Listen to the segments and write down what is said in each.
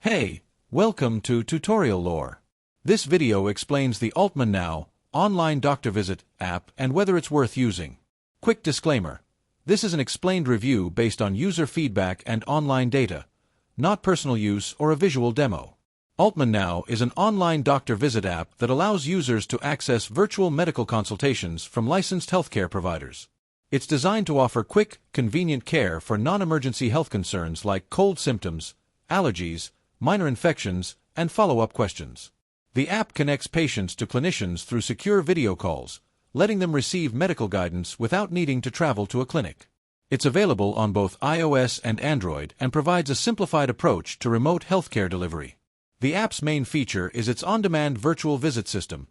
Hey, welcome to Tutorial Lore. This video explains the AultmanNow online doctor visit app and whether it's worth using. Quick disclaimer. This is an explained review based on user feedback and online data, not personal use or a visual demo. AultmanNow is an online doctor visit app that allows users to access virtual medical consultations from licensed healthcare providers. It's designed to offer quick, convenient care for non-emergency health concerns like cold symptoms, allergies, minor infections, and follow-up questions. The app connects patients to clinicians through secure video calls, letting them receive medical guidance without needing to travel to a clinic. It's available on both iOS and Android and provides a simplified approach to remote healthcare delivery. The app's main feature is its on-demand virtual visit system.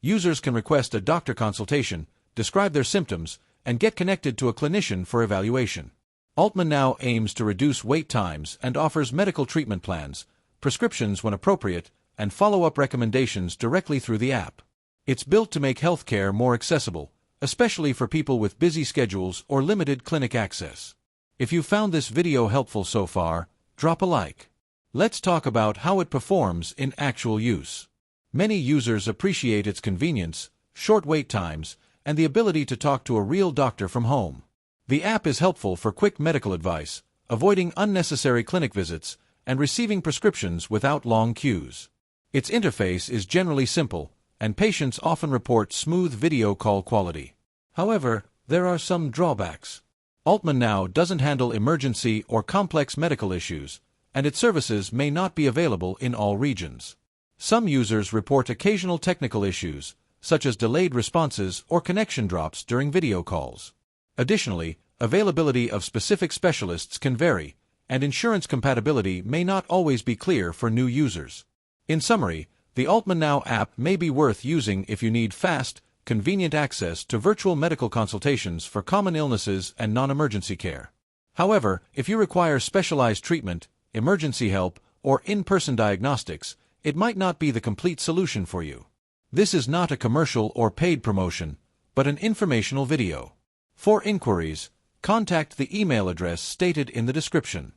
Users can request a doctor consultation, describe their symptoms, and get connected to a clinician for evaluation. AultmanNow aims to reduce wait times and offers medical treatment plans, prescriptions when appropriate, and follow-up recommendations directly through the app. It's built to make healthcare more accessible, especially for people with busy schedules or limited clinic access. If you found this video helpful so far, drop a like. Let's talk about how it performs in actual use. Many users appreciate its convenience, short wait times, and the ability to talk to a real doctor from home. The app is helpful for quick medical advice, avoiding unnecessary clinic visits, and receiving prescriptions without long queues. Its interface is generally simple, and patients often report smooth video call quality. However, there are some drawbacks. AultmanNow doesn't handle emergency or complex medical issues, and its services may not be available in all regions. Some users report occasional technical issues, such as delayed responses or connection drops during video calls. Additionally, availability of specific specialists can vary, and insurance compatibility may not always be clear for new users. In summary, the AultmanNow app may be worth using if you need fast, convenient access to virtual medical consultations for common illnesses and non-emergency care. However, if you require specialized treatment, emergency help, or in-person diagnostics, it might not be the complete solution for you. This is not a commercial or paid promotion, but an informational video. For inquiries, contact the email address stated in the description.